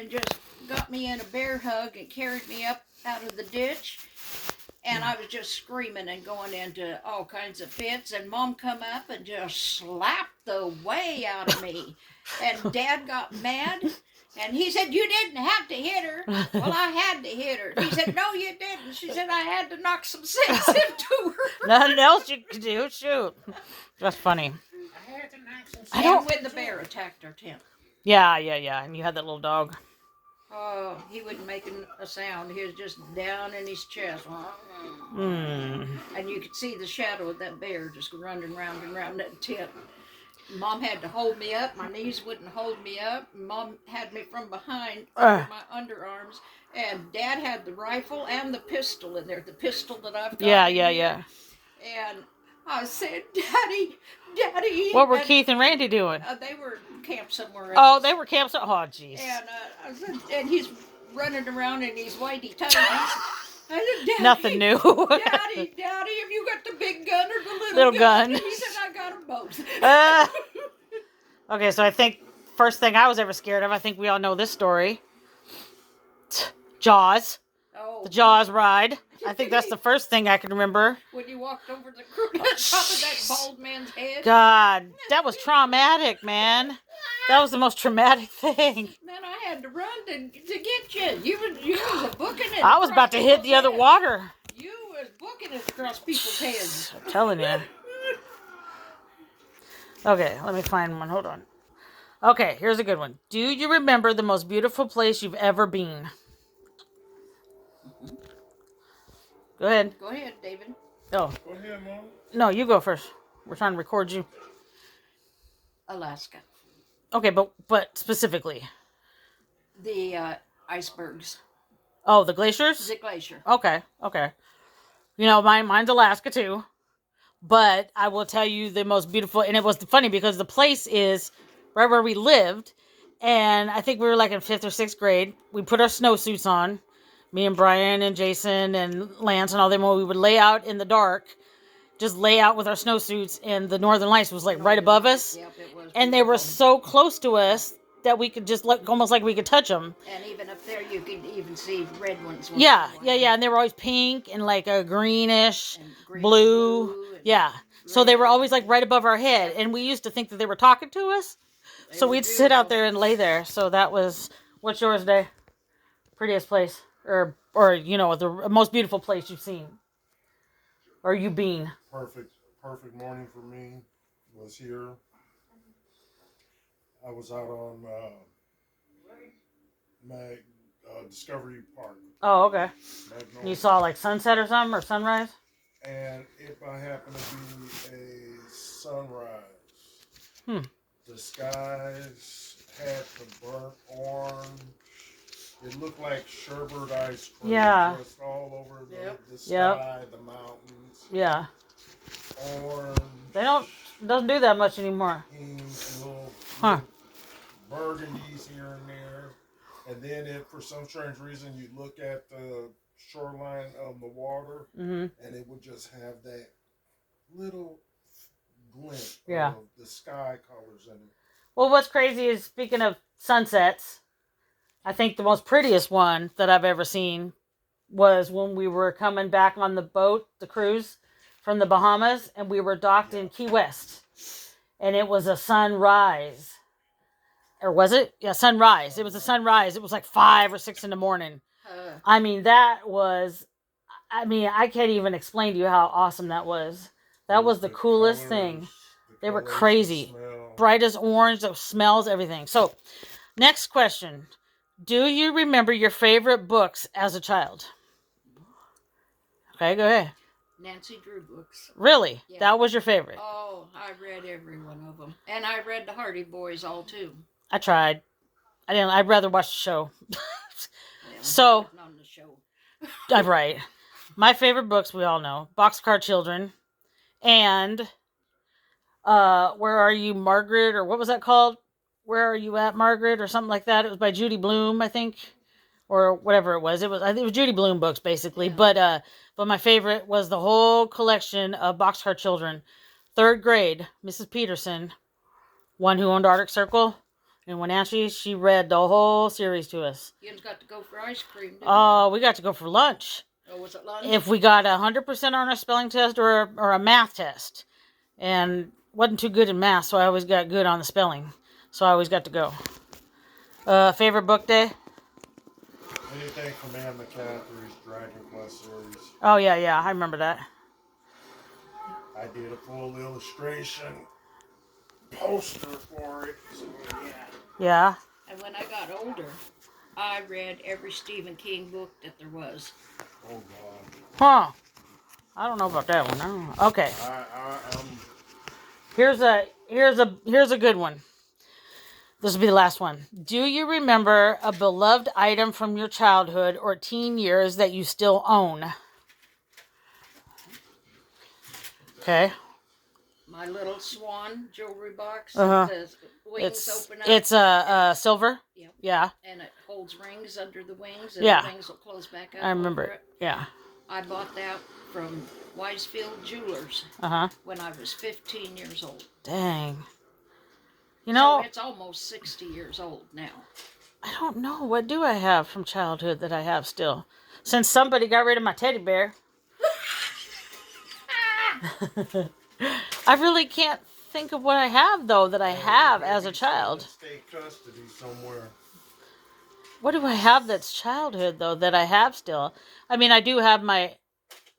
and just got me in a bear hug and carried me up out of the ditch. And I was just screaming and going into all kinds of fits. And Mom come up and just slapped the way out of me. And Dad got mad. And he said, you didn't have to hit her. Well, I had to hit her. He said, no, you didn't. She said, I had to knock some sense into her. Nothing else you could do. Shoot. That's funny. I had to knock some sense. I don't... And when the bear attacked our tent. Yeah. And you had that little dog. Oh, he wasn't making a sound. He was just down in his chest. Mm. And you could see the shadow of that bear just running round and round that tent. Mom had to hold me up. My knees wouldn't hold me up. Mom had me from behind under my underarms. And Dad had the rifle and the pistol in there. The pistol that I've got. Yeah. And I said, Daddy. What were Keith and Randy doing? They were camped somewhere else. Oh, they were camped. Oh, jeez. And I said, and he's running around in these whitey tighties. I said, Daddy, nothing new. Daddy, have you got the big gun or the little gun? He said, I got them both. Okay, so I think first thing I was ever scared of, I think we all know this story. Jaws. Oh. The Jaws ride. I think that's the first thing I can remember. When you walked over the crook on top of that bald man's head. God, that was traumatic, man. That was the most traumatic thing. Then I had to run to get you. You was booking it. I was about to hit the other water. You was booking it across people's heads. I'm telling you. Okay, let me find one. Hold on. Okay, here's a good one. Do you remember the most beautiful place you've ever been? Go ahead. Go ahead, David. Oh. Go ahead, Mom. No, you go first. We're trying to record you. Alaska. Okay, but specifically. The icebergs. Oh, the glaciers? The glacier. Okay. You know, mine's Alaska too. But I will tell you the most beautiful, and it was funny because the place is right where we lived, and I think we were like in 5th or 6th grade. We put our snowsuits on, me and Brian and Jason and Lance and all them. We would lay out in the dark, just lay out with our snowsuits, and the Northern Lights was like right above us. Yep, it was. And they were so close to us that we could just look almost like we could touch them. And even up there, you could even see red ones. Yeah. And they were always pink and like a greenish, green, blue. Yeah. So they were always like right above our head. And we used to think that they were talking to us. So we'd sit out there and lay there. So that was, what's yours, Day? Prettiest place? Or you know, the most beautiful place you've seen? Or you been? Perfect morning for me was here. I was out on Discovery Park. Oh, okay. Magnolia. You saw like sunset or something, or sunrise? And if I happen to be a sunrise, the skies had the burnt orange. It looked like sherbet ice cream. Yeah. Just all over the sky, Yep. the mountains. Yeah. Orange. Doesn't do that much anymore. Pink, little burgundies here and there. And then if for some strange reason you look at the shoreline of the water, and it would just have that little glint of the sky colors in it. Well, what's crazy is, speaking of sunsets, I think the most prettiest one that I've ever seen was when we were coming back on the boat, the cruise, from the Bahamas, and we were docked in Key West. And it was a sunrise. Or was it? Yeah, sunrise. It was a sunrise. It was like 5 or 6 in the morning. I mean, I can't even explain to you how awesome that was. That was the coolest thing. They were crazy. Bright as orange, the smells, everything. So, next question. Do you remember your favorite books as a child? Okay, go ahead. Nancy Drew books. Really? Yeah. That was your favorite? Oh, I read every one of them. And I read the Hardy Boys all too. I tried. I'd rather watch the show. So. On the show. I'm right. My favorite books, we all know. Boxcar Children. And Where Are You, Margaret? Or what was that called? Where Are You At, Margaret? Or something like that. It was by Judy Blume, I think. Or whatever it was. I think it was Judy Blume books, basically. Yeah. But my favorite was the whole collection of Boxcar Children. 3rd grade, Mrs. Peterson, one who owned Arctic Circle. And Wenatchee, she read the whole series to us. You got to go for ice cream, didn't Oh, we got to go for lunch. you? Or was it lunch? If we got 100% on a spelling test or a math test. And wasn't too good in math, so I always got good on the spelling. So I always got to go. Favorite book day? Anything from Anne McCaffrey's Dragon Quest series. Oh, yeah, I remember that. I did a full illustration poster for it. So, yeah. Yeah. And when I got older, I read every Stephen King book that there was. Oh, God. Huh. I don't know about that one. I don't know. Okay. Here's a good one. This will be the last one. Do you remember a beloved item from your childhood or teen years that you still own? Okay. My little swan jewelry box. Uh-huh. The wings open up. It's silver. Yep. Yeah. And it holds rings under the wings, and Yeah. the wings will close back up. I remember over it. Yeah. I bought that from Wisefield Jewelers Uh-huh. when I was 15 years old. Dang. You know, So it's almost 60 years old now. I don't know. What do I have from childhood that I have still? Since somebody got rid of my teddy bear. I really can't think of what I have, though, that I have as a child. State custody somewhere. What do I have that's childhood, though, that I have still? I mean, I do have I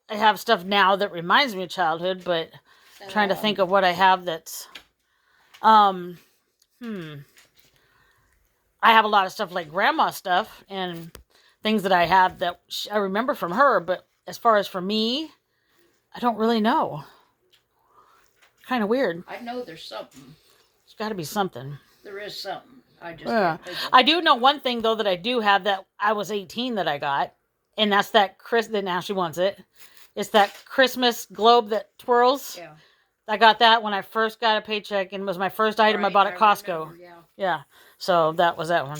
have stuff now that reminds me of childhood, but I'm trying to think of what I have that's, I have a lot of stuff like grandma stuff and things that I have that I remember from her, but as far as for me, I don't really know. Kind of weird. I know there's something. There's got to be something. There is something. I just Yeah. can't think of it. I do know one thing, though, that I do have that I was 18 that I got, and that's that that now she wants it. It's that Christmas globe that twirls. Yeah. I got that when I first got a paycheck, and it was my first item I bought at Costco. Remember, yeah. Yeah. So that was that one.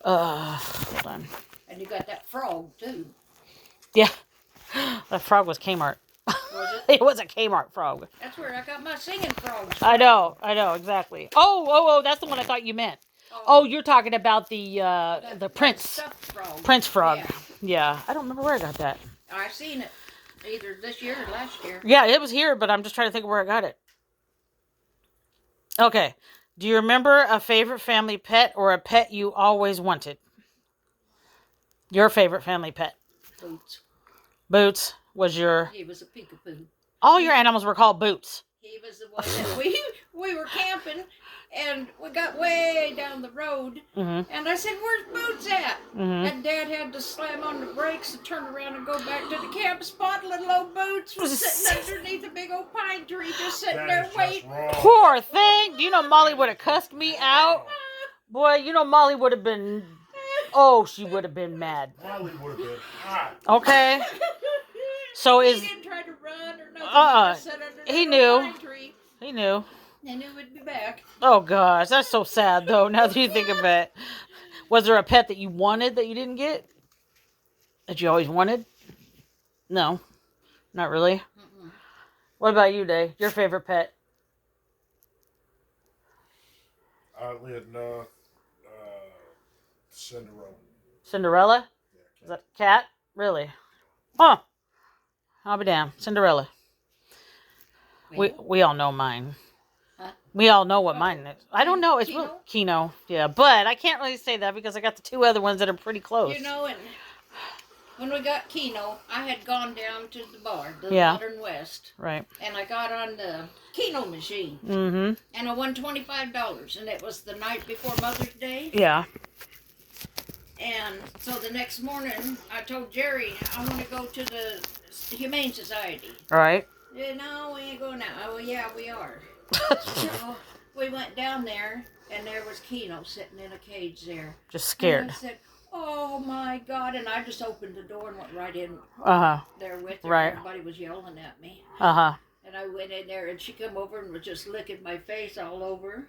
Hold on. And you got that frog, too. Yeah. That frog was Kmart. Was it? It was a Kmart frog. That's where I got my singing frogs I from. know, exactly. Oh, that's the one I thought you meant. Oh, you're talking about the That Prince stuffed frog. Prince frog. Yeah. Yeah. I don't remember where I got that. I seen it either this year or last year. Yeah, it was here, but I'm just trying to think of where I got it. Okay. Do you remember a favorite family pet or a pet you always wanted? Your favorite family pet? Boots. Boots was your... He was a peekaboo. All your animals were called Boots. He was the one that we were camping, and we got way down the road, Mm-hmm. and I said, "Where's Boots at?" Mm-hmm. And Dad had to slam on the brakes and turn around and go back to the camp spot. Little old Boots was sitting underneath a big old pine tree, just sitting That there is just waiting. wrong. Poor thing. Do you know Molly would have cussed me out? Boy, you know Molly would have been... Oh, she would have been mad. Molly would have been hot. Okay. So He is... didn't try to run or nothing. Uh-uh. He just sat under He that knew. little pine tree. He knew. They knew we'd be back. Oh, gosh. That's so sad, though, now that you think of it. Was there a pet that you wanted that you didn't get? That you always wanted? No. Not really. Mm-mm. What about you, Day? Your favorite pet? Oddly enough, Cinderella. Cinderella? Yeah, Is that a cat? Really? Huh. I'll be damned. Cinderella. We all know mine. Huh? We all know what mine is. I don't know. It's real Kino. Yeah, but I can't really say that because I got the two other ones that are pretty close. You know, and when we got Keno, I had gone down to the bar, the Yeah. Modern West, Right. and I got on the Keno machine, Mm-hmm. and I won $25, and it was the night before Mother's Day. Yeah. And so the next morning, I told Jerry, I want to go to the Humane Society. All right. Yeah, no, we ain't going now. Oh, yeah, we are. So we went down there, and there was Keno sitting in a cage there. Just And scared. I said, oh, my God. And I just opened the door and went right in Uh-huh. there with her. Right. Everybody was yelling at me. Uh-huh. And I went in there, and she come over and was just licking my face all over.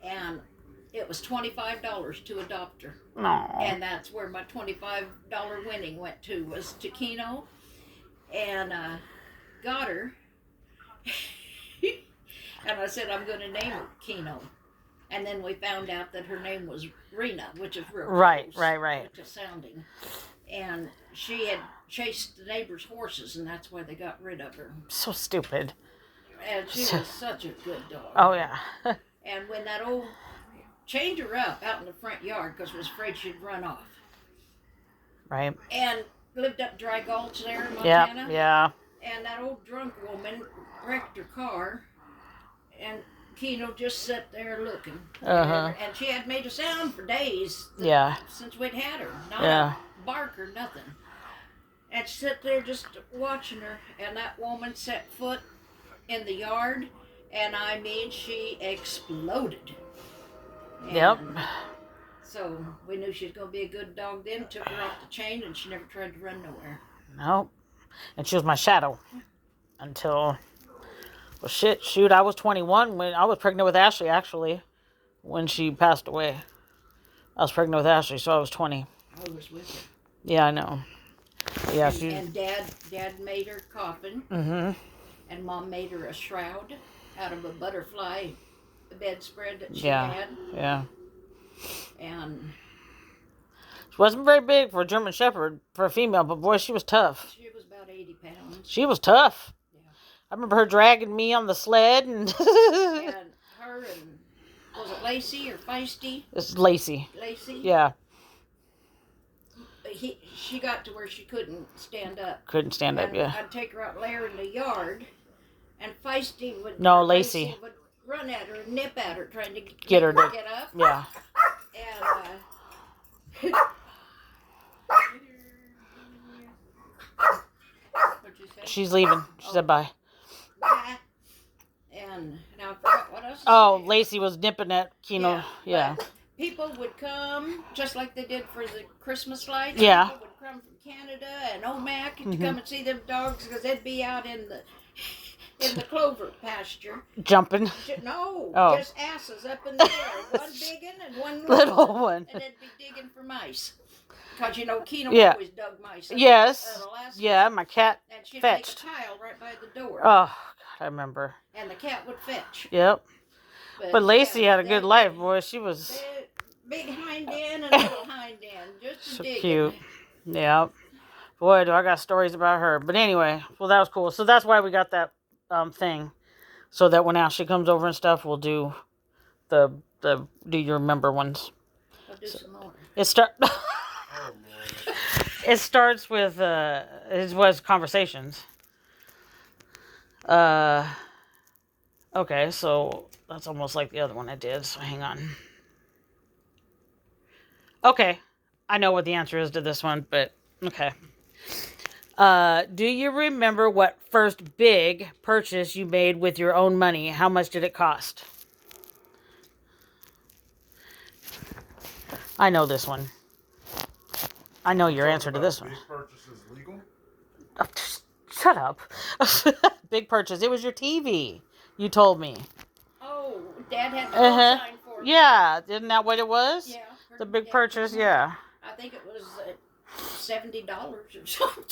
And it was $25 to adopt her. No. And that's where my $25 winning went to, was to Keno. And got her. And I said, I'm going to name her Keno. And then we found out that her name was Rena, which is real Right, close right. to sounding. And she had chased the neighbor's horses, and that's why they got rid of her. So stupid. And she was such a good dog. Oh, yeah. And when that old chained her up out in the front yard because was afraid she'd run off. Right. And lived up Dry Gulch there in Yeah, Montana. yeah. And that old drunk woman wrecked her car, and Keno just sat there looking. Uh-huh. And she had made a sound for days. Yeah. Since we'd had her. Not Yeah. a bark or nothing. And she sat there just watching her, and that woman set foot in the yard, and I mean, she exploded. And Yep. so we knew she was going to be a good dog then, took her off the chain, and she never tried to run nowhere. Nope. And she was my shadow until, well, shoot, I was 21 when I was pregnant with Ashley, actually, when she passed away. I was pregnant with Ashley, so I was 20. I was with her. Yeah, I know. Yeah, and, she. and Dad made her coffin, Mm-hmm. and Mom made her a shroud out of a butterfly bedspread that she Yeah. had. Yeah. And She wasn't very big for a German Shepherd, for a female, but boy, she was tough. she was about 80 pounds. She was tough. Yeah. I remember her dragging me on the sled and. And her and, was it Lacey or Feisty? It's Lacey. Lacey? Yeah, She got to where she couldn't stand up. couldn't stand up. And Yeah. I'd take her out and lay her in the yard, and Feisty would... No, Lacey. would run at her and nip at her, trying to Get her to- get up. Yeah. And, what'd you say? She's leaving. She said bye. Bye. And now I forgot what else to Oh, say. Lacey was nipping at Keno. Yeah. but people would come, just like they did for the Christmas lights. Yeah. People would come from Canada and Omak to Mhm. come and see them dogs because they'd be out in the clover pasture. Jumping. No, Oh. just asses up in the air. One big one and one Little one. one. And they'd be digging for mice. Because, Keno Yeah. always dug mice. Yes. Alaska. Yeah, my cat. And she'd Fetched. make a tile right by the door. Oh, God, I remember. And the cat would fetch. Yep. But Lacey yeah, had a good that- life, boy. She was Big hind end and little hind end. Just so digging. cute. Yeah. Boy, do I got stories about her. But anyway, well, that was cool. So that's why we got that thing. So that when Ashley comes over and stuff, we'll do the do you remember ones. I'll do some more. Oh, Lord. It starts with it was conversations. Okay, so that's almost like the other one I did, so hang on. Okay. I know what the answer is to this one, but okay. Do you remember what first big purchase you made with your own money? How much did it cost? I know this one. I know your answer to this one. Big purchases legal? Oh, shut up. Big purchase. It was your TV. You told me. Oh, Dad had the Uh-huh. sign for it. Yeah, isn't that what it was? Yeah. The big Dad- purchase, yeah. I think it was $70 or something.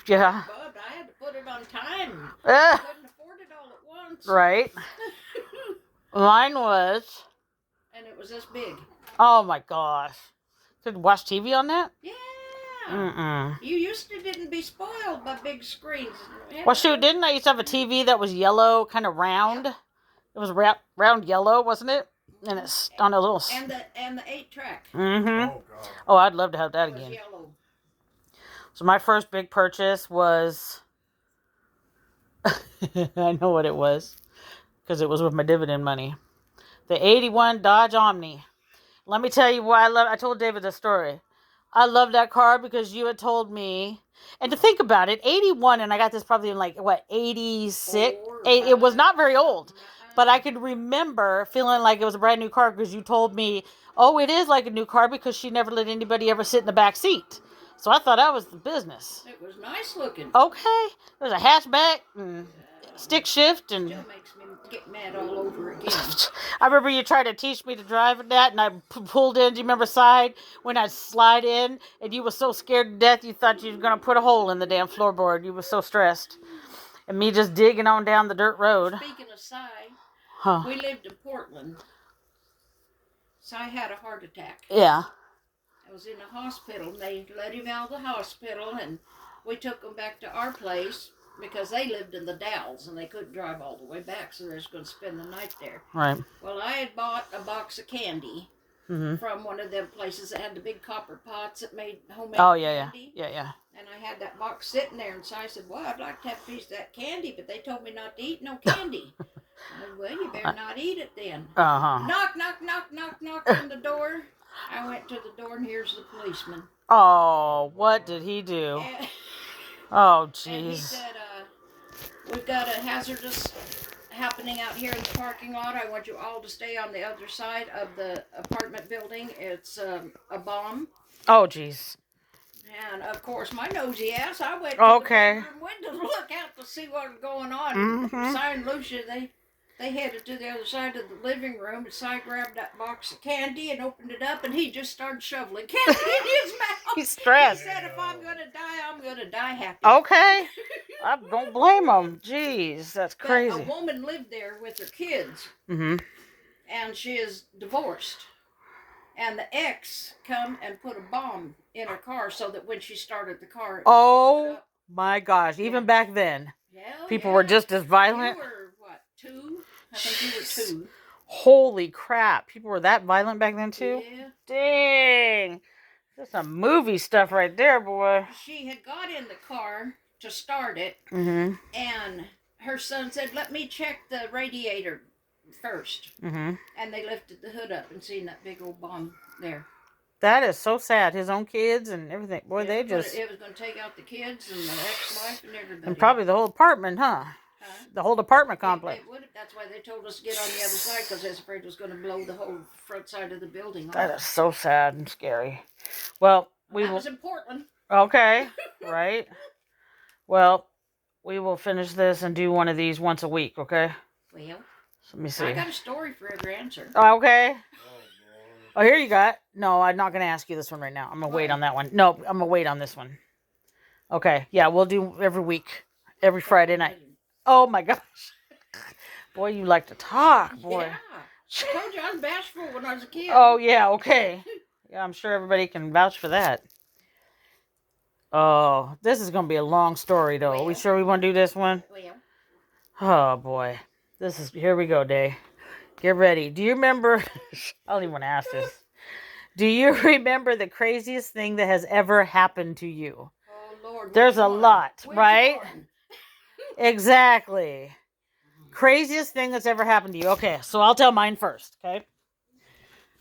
Yeah. But I had to put it on time. Eh, I couldn't afford it all at once. right. Mine was, And it was this big. oh my gosh. Could watch TV on that? Yeah. Mm-mm. You used to didn't be spoiled by big screens. Well, shoot, didn't I used to have a TV that was yellow, kind of round? It was round yellow, wasn't it? And it's on a little... And the 8-track Mm-hmm. Oh, God. Oh, I'd love to have that was again. yellow. So my first big purchase was... I know what it was. Because it was with my dividend money. The 81 Dodge Omni. Let me tell you why I told David this story. I love that car because you had told me... And to think about it, 81, and I got this probably in 86? It was not very old. But I could remember feeling like it was a brand new car because you told me, oh, it is like a new car because she never let anybody ever sit in the back seat. So I thought that was the business. It was nice looking. Okay. There's a hatchback and stick shift. And Still makes me get mad all over again. I remember you tried to teach me to drive that and I pulled in, do you remember side when I'd slide in and you were so scared to death you thought you were going to put a hole in the damn floorboard. You were so stressed. And me just digging on down the dirt road. Speaking of Cy, Huh. We lived in Portland. So I had a heart attack. Yeah. I was in the hospital, and they let him out of the hospital, and we took him back to our place because they lived in the Dalles, and they couldn't drive all the way back, so they was going to spend the night there. Right. Well, I had bought a box of candy from one of them places that had the big copper pots that made homemade candy. Yeah. And I had that box sitting there, and so I said, well, I'd like to have a piece of that candy, but they told me not to eat no candy. I said, well, you better not eat it then. Uh-huh. Knock, knock, knock, knock, knock on the door. I went to the door, and here's the policeman. Oh, what did he do? And, Oh, and he jeez. said, we've got a hazardous happening out here in the parking lot. I want you all to stay on the other side of the apartment building. It's a bomb. Oh, jeez. And, of course, my nosy ass, I went to the bedroom window to look out to see what was going on. Si and Lucia, they headed to the other side of the living room, and Si grabbed that box of candy and opened it up, and he just started shoveling candy in his mouth. He's stressed. He said, if I'm going to die, I'm going to die happy. Okay. I don't blame him. Jeez, that's But crazy. a woman lived there with her kids, Mm-hmm. and she is divorced. And the ex come and put a bomb in her car so that when she started the car, it would blow it Oh, up. my gosh. Even back then, Hell people yeah. were just as violent. You were, what, 2? I think you were 2. Holy crap. People were that violent back then, too? Yeah. Dang. That's some movie stuff right there, boy. She had got in the car to start it, Mm-hmm. and her son said, let me check the radiator first. Mm-hmm. And they lifted the hood up and seen that big old bomb there. That is so sad. His own kids and everything. Boy, Yeah, they but just... it was going to take out the kids and the ex-wife and everybody. And probably the whole apartment, huh? Huh? The whole apartment complex. It would have. That's why they told us to get on the other side, because they was afraid it was going to blow the whole front side of the building off. That is so sad and scary. Well, we That will... was in Portland. Okay, right. Well, we will finish this and do one of these once a week, okay? Well, So let me see. I got a story for every answer. Oh, okay. Oh, Oh, here you got. No, I'm not going to ask you this one right now. I'm going to wait Why? on that one. No, I'm going to wait on this one. Okay, yeah, we'll do every week, every Friday night. Oh, my gosh. Boy, you like to talk, boy. Yeah. I told you I was bashful when I was a kid. Oh, yeah, okay. Yeah, I'm sure everybody can vouch for that. Oh, this is going to be a long story, though. Are we Well. sure we want to do this one? Well, Oh, boy. Here we go, Day. Get ready. Do you remember, I don't even want to ask this. Do you remember the craziest thing that has ever happened to you? oh Lord. There's which a one? lot, Which right? one? Exactly. Craziest thing that's ever happened to you. Okay, so I'll tell mine first, okay?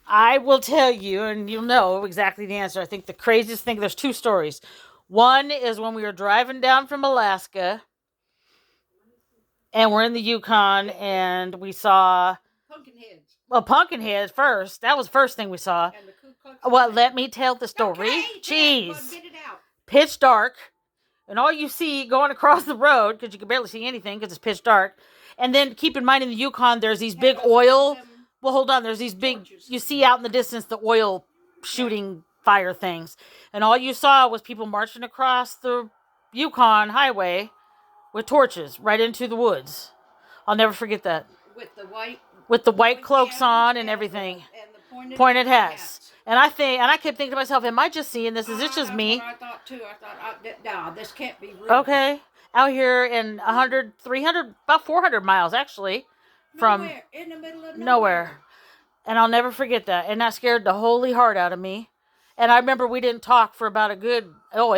I will tell you, and you'll know exactly the answer. I think the craziest thing, there's 2 stories. One is when we were driving down from Alaska, and we're in the Yukon, and we saw Pumpkinheads Pumpkinhead first. That was the first thing we saw. and the Ku Klux Well, Klan. let me tell the story. Okay, Jeez. Get it out. Pitch dark. And all you see going across the road, because you can barely see anything because it's pitch dark. And then keep in mind in the Yukon, there's these big Have those oil. them Well, hold on. There's these big, torches. you see out in the distance the oil shooting fire things. And all you saw was people marching across the Yukon highway with torches right into the woods. I'll never forget that. with the white With the white cloaks gowns on and the- everything. and the Pointed hats. And I kept thinking to myself, am I just seeing this? Is it just That's me? what I thought too. I thought, nah, this can't be real. Okay. Out here in 100, 300, about 400 miles actually from Nowhere, in the middle of nowhere. And I'll never forget that. And that scared the holy heart out of me. And I remember we didn't talk for about it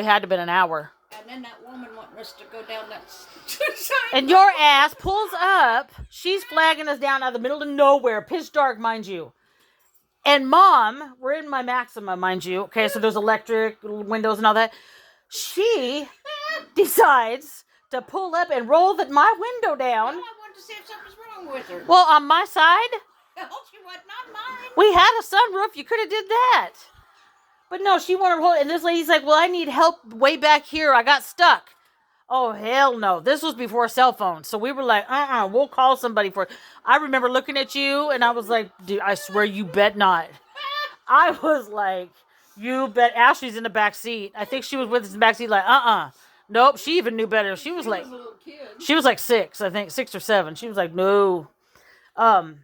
had to been an hour. And then that woman wanted us to go down that side. And your ass pulls up. She's flagging us down out of the middle of nowhere. Pitch dark, mind you. And Mom, we're in my Maxima, mind you. Okay, so there's electric windows and all that. She decides to pull up and roll my window down. Well, I wanted to see if something was wrong with her. Well, on my side, Well, she was not mine. we had a sunroof. You could have did that. But no, she wanted to hold it. And this lady's like, well, I need help way back here. I got stuck. Oh, hell no. This was before cell phones. So we were like, we'll call somebody for it. I remember looking at you and I was like, dude, I swear you bet not. I was like, you bet. Ashley's in the back seat. I think she was with us in the back seat like, Nope, she even knew better. She was like, a little kid. she was like 6, I think, 6 or 7. She was like, no. And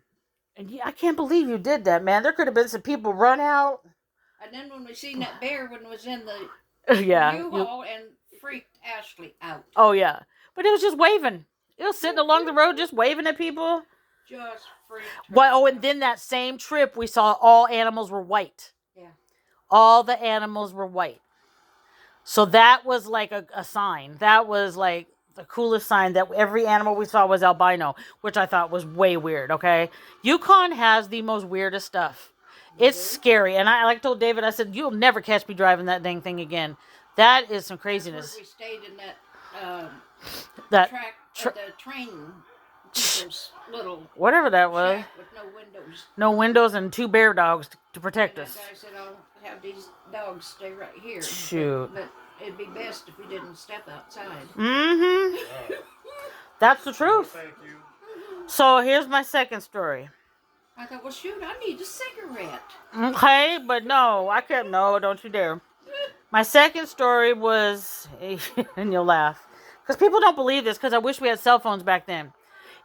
yeah, I can't believe you did that, man. There could have been some people run out. And then when we seen that bear when it was in the Yeah. U-Haul and freaked Ashley out. Oh, yeah. But it was just waving. It was sitting along the road just waving at people. Just freaked her Well, oh, out. and then that same trip, we saw all animals were white. Yeah. All the animals were white. So that was like a sign. That was like the coolest sign that every animal we saw was albino, which I thought was way weird, okay? Yukon has the most weirdest stuff. It's scary. And I like told David, I said, you'll never catch me driving that dang thing again. That is some craziness. We stayed in that That track, the train people's little whatever that was. shack with no windows. No windows and 2 bear dogs to protect And us. that guy said, I'll have these dogs stay right here. Shoot. But it'd be best if we didn't step outside. Mm-hmm. That's the truth. Thank you. So here's my second story. I thought, well, shoot, I need a cigarette. Okay, but no, I can't. No, don't you dare. My second story was, and you'll laugh, because people don't believe this, because I wish we had cell phones back then.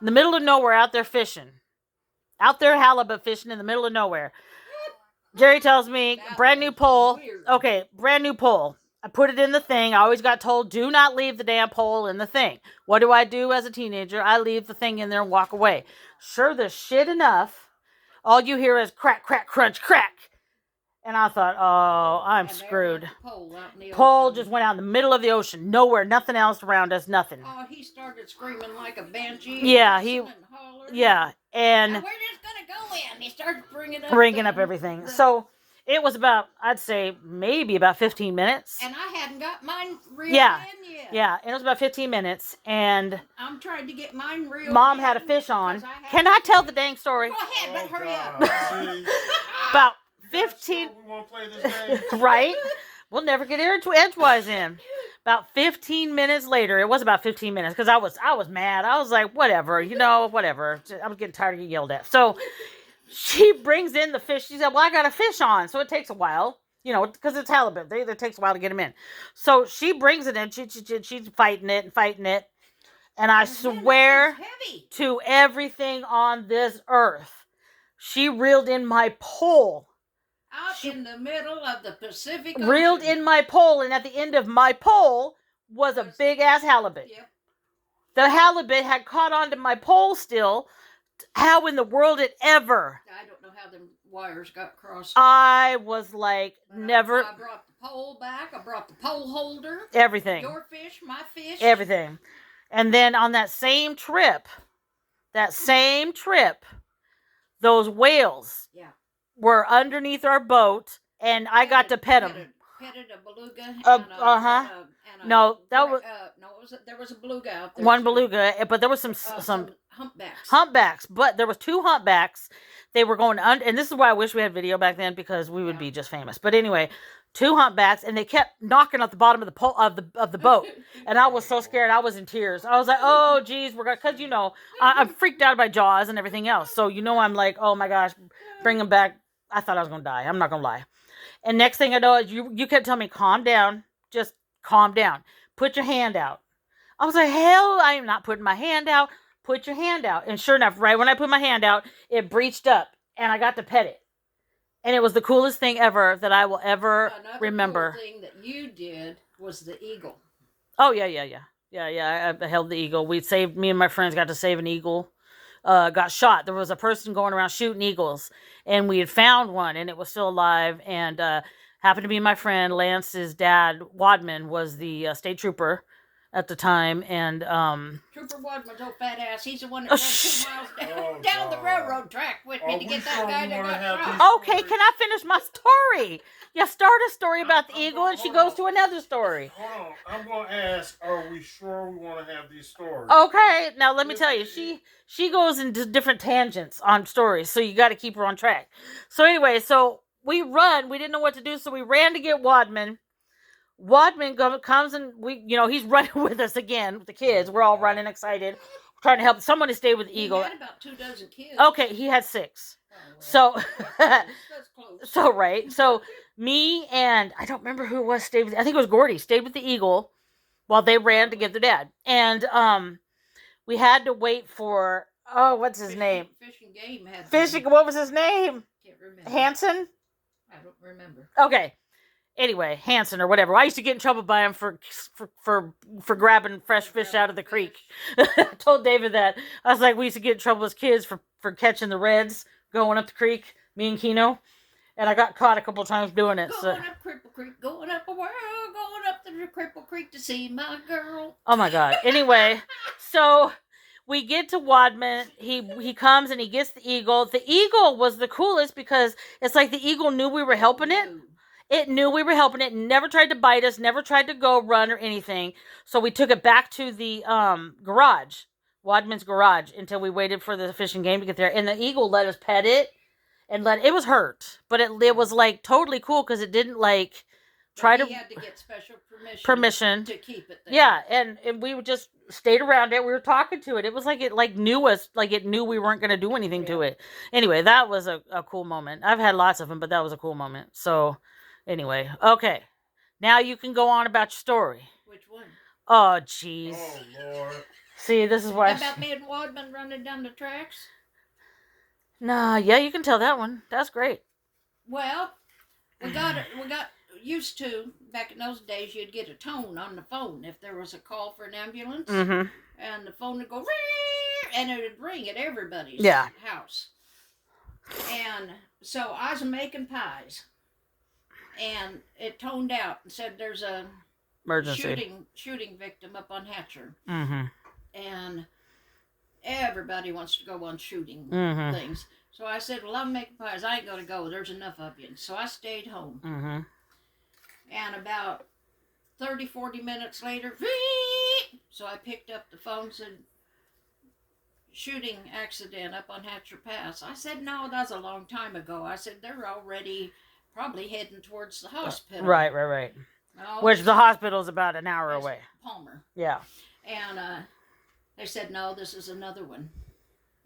In the middle of nowhere, out there fishing. Out there halibut fishing in the middle of nowhere. Jerry tells me, That brand new was pole. weird. Okay, brand new pole. I put it in the thing. I always got told, do not leave the damn pole in the thing. What do I do as a teenager? I leave the thing in there and walk away. Sure, the shit enough. All you hear is crack, crack, crunch, crack. And I thought, oh, I'm And there screwed. went the pole out in the Pole ocean. just went out in the middle of the ocean. Nowhere, nothing else around us, nothing. Oh, he started screaming like a banshee. Yeah, he- and hollering. Yeah, and Now, we're just gonna go in. He started bringing bringing up everything. So it was about, I'd say, maybe about 15 minutes. And I hadn't got mine reeled Yeah. in yet. Yeah, and it was about 15 minutes, and I'm trying to get mine reeled Mom in had a fish on. because I had- Can I tell the dang story? Go ahead, but hurry up. God, see? About 15, We want to play this game. right? We'll never get edgewise in. About 15 minutes later, it was about 15 minutes, because I was mad. I was like, whatever, whatever. I was getting tired of getting yelled at. So she brings in the fish. She said, well, I got a fish on, so it takes a while, because it's halibut. It takes a while to get them in. So she brings it in. She's fighting it. And I Man, swear that thing's heavy. to everything on this earth, she reeled in my pole. Out in the middle of the Pacific Ocean. Reeled in my pole, and at the end of my pole was a big ass halibut. Yep. The halibut had caught onto my pole still. How in the world it ever? I don't know how the wires got crossed. I was like, never, I brought the pole back. I brought the pole holder. everything, Your fish, my fish. everything. And then on that same trip, those whales Yeah. were underneath our boat, and I got to pet them. Petted a beluga. And uh-huh. and a No, that was- no. There was a beluga out there. One too. beluga, but there was some humpbacks. humpbacks, but there was 2 humpbacks. They were going under, and this is why I wish we had video back then, because we would be just famous. But anyway, 2 humpbacks, and they kept knocking at the bottom of the pole of the boat, and I was so scared. I was in tears. I was like, oh geez, we're gonna, because I'm freaked out by Jaws and everything else. So I'm like, oh my gosh, bring them back. I thought I was gonna die. I'm not gonna lie. And next thing I know, you kept telling me, calm down, just calm down. Put your hand out. I was like, hell, I am not putting my hand out. Put your hand out. And sure enough, right when I put my hand out, it breached up, and I got to pet it. And it was the coolest thing ever that I will ever Another remember. cool thing that you did was the eagle. Oh, yeah. I held the eagle. Me and my friends got to save an eagle. Got shot. There was a person going around shooting eagles, and we had found one, and it was still alive, and happened to be my friend Lance's dad. Wadman was the state trooper at the time, and Trooper Wadman's old fat ass. He's the one that Oh, ran 2 miles Oh, down the God. railroad track with me Are to we get that sure guy we that wanna got have shot. these- okay, can I finish my story? You start a story about the I'm eagle, and she hold goes on. to another story. Hold on. I'm going to ask, are we sure we want to have these stories? Okay, now let me tell you, she goes into different tangents on stories, so you got to keep her on track. So anyway, we didn't know what to do, so we ran to get Wadman. Wadman comes, and he's running with us again with the kids. We're all running excited, trying to help someone to stay with the He eagle. had about 2 dozen kids. Okay, he had 6. Oh, well, So that's close. So me and I don't remember who it was stayed with. I think it was Gordy stayed with the eagle while they ran to get their dad, and we had to wait for Oh, what's his name? Fish and Game had Fishing. What was his name? Can't remember. Hanson. I don't remember. Okay. Anyway, Hanson or whatever. I used to get in trouble by him for grabbing fresh fish out of the creek. I told David that. I was like, we used to get in trouble as kids for catching the reds going up the creek, me and Keno. And I got caught a couple of times doing it. Going up Cripple Creek, going up a world, going up the Cripple Creek to see my girl. Oh my God. Anyway, so we get to Wadman. He comes and he gets the eagle. The eagle was the coolest because it's like the eagle knew we were helping it. It knew we were helping it, never tried to bite us, never tried to go run or anything. So we took it back to the garage, Wadman's garage, until we waited for the Fish and Game to get there. And the eagle let us pet it, and it was hurt, but it was like totally cool because it didn't like try to. He had to get special permission to keep it there. Yeah, and we just stayed around it. We were talking to it. It was like it like knew us, like it knew we weren't going to do anything to it. Anyway, that was a cool moment. I've had lots of them, but that was a cool moment. So. Anyway, okay. Now you can go on about your story. Which one? Oh, jeez. Oh, Lord. See, this is why. About me and Wadman running down the tracks? Nah, yeah, you can tell that one. That's great. Well, we got used to, back in those days, you'd get a tone on the phone if there was a call for an ambulance. Mm-hmm. And the phone would go, Ree! And it would ring at everybody's house. And so I was making pies. And it toned out and said there's a emergency shooting victim up on Hatcher. Mm-hmm. And everybody wants to go on shooting things. So I said, well, I'm making pies. I ain't going to go. There's enough of you. So I stayed home. Mm-hmm. And about 30, 40 minutes later, so I picked up the phone and said, shooting accident up on Hatcher Pass. I said, no, that was a long time ago. I said, they're already probably heading towards the hospital. Right. No, which the hospital's about an hour away. Palmer. Yeah. And they said, no, this is another one.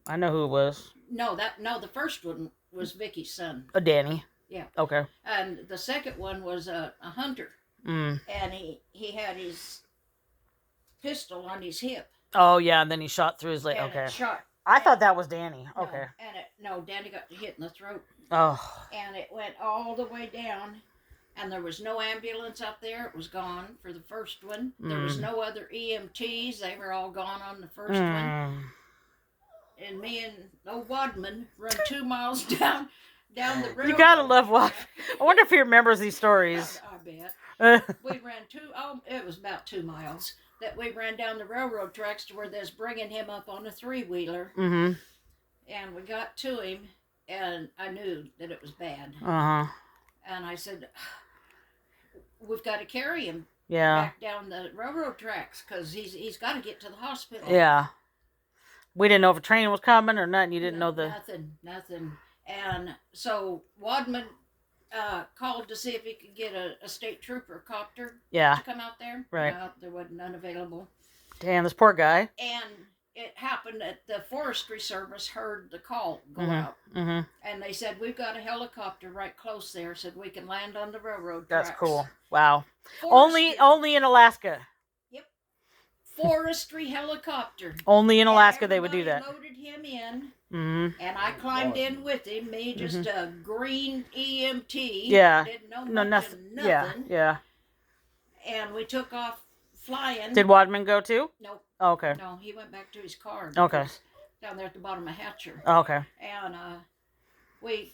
I know who it was. No, the first one was Vicky's son. Danny. Yeah. Okay. And the second one was a hunter. Mm. And he had his pistol on his hip. Oh, yeah, and then he shot through his leg. And Okay. it shot. I thought that was Danny. Okay. Danny got hit in the throat. Oh. And it went all the way down. And there was no ambulance up there. It was gone for the first one. There was no other EMTs. They were all gone on the first one. And me and old Wadman run 2 miles down the road. You gotta love Wad. I wonder if he remembers these stories. I bet. We ran it was about 2 miles. That we ran down the railroad tracks to where they was bringing him up on a 3-wheeler. Mm-hmm. And we got to him, and I knew that it was bad. Uh-huh. And I said, we've got to carry him back down the railroad tracks because he's got to get to the hospital. Yeah. We didn't know if a train was coming or nothing. You didn't know the... Nothing. And so Wadman called to see if he could get a state trooper copter to come out there. Right. There wasn't none available. Damn, this poor guy. And it happened that the Forestry Service heard the call go out. Mm-hmm. And they said, we've got a helicopter right close there, said we can land on the railroad tracks. That's cool. Wow. Forestry. Only in Alaska. Yep. Forestry helicopter. Only in Alaska they would do that. Loaded him in. Mm-hmm. And I climbed in with him. Me, just a green EMT. Yeah. Didn't know nothing. nothing. Yeah. And we took off flying. Did Wadman go too? Nope. Oh, okay. No, he went back to his car. Okay. Down there at the bottom of Hatcher. Oh, okay. And we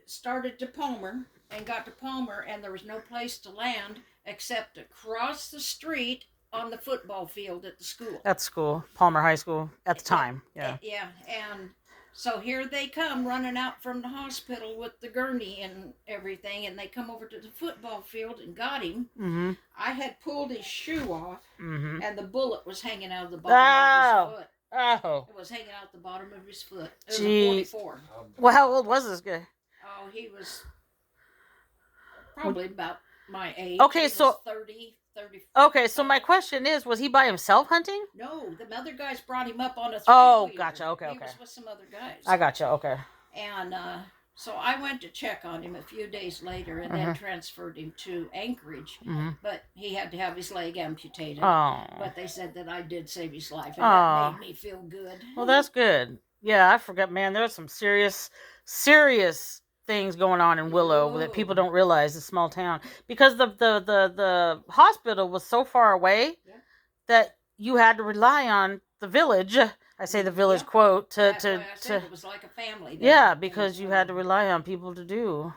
started to Palmer and got to Palmer, and there was no place to land except across the street on the football field at the school. At school. Palmer High School at the time. Yeah. Yeah. And so here they come running out from the hospital with the gurney and everything, and they come over to the football field and got him. Mm-hmm. I had pulled his shoe off, and the bullet was hanging out of the bottom of his foot. Oh. It was hanging out the bottom of his foot. It was a Jeez. 44. Well, how old was this guy? Oh, he was probably about my age. Okay, He so- was 30. Okay, so my question is, was he by himself hunting? No, the other guys brought him up on a 3-wheeler. Oh, gotcha. Okay. He was with some other guys. I gotcha. Okay. And So I went to check on him a few days later and then transferred him to Anchorage. But he had to have his leg amputated. Oh. But they said that I did save his life, and Aw. that made me feel good. Well, that's good. Yeah, I forgot, man. There's some serious things going on in Willow that people don't realize. A small town, because the hospital was so far away that you had to rely on the village. I say the village quote That's to why I said it was like a family. yeah, because you had to rely on people to do.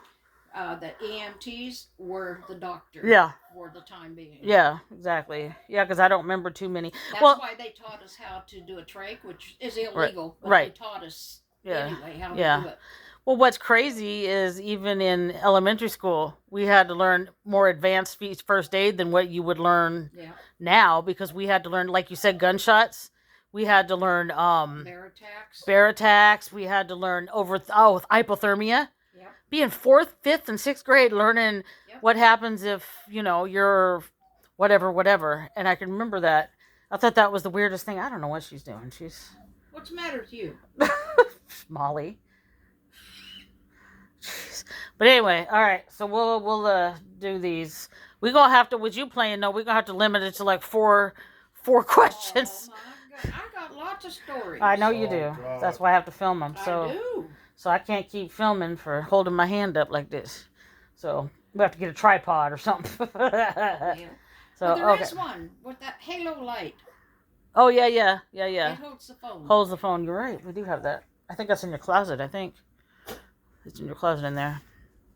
The EMTs were the doctor. Yeah. For the time being. Yeah, exactly. Yeah, because I don't remember too many. That's well, why they taught us how to do a trach, which is illegal. But right. They taught us Yeah. anyway how to do it. Well, what's crazy is even in elementary school, we had to learn more advanced first aid than what you would learn now, because we had to learn, like you said, gunshots. We had to learn bear attacks. We had to learn with hypothermia. Yep. Be in 4th, 5th, and 6th grade learning what happens if, you're whatever. And I can remember that. I thought that was the weirdest thing. I don't know what she's doing. What's the matter with you? Molly. Jeez. But anyway, all right. So we'll do these. We're gonna have to, with you playing, we're gonna have to limit it to like four questions. Oh my God. I got lots of stories. I know you do. God. That's why I have to film them. I do. So I can't keep filming for holding my hand up like this. So we have to get a tripod or something. Yeah. So Well, there is one with that halo light. Oh yeah. It holds the phone. Holds the phone. You're right. We do have that. I think that's in your closet. I think it's in your closet in there.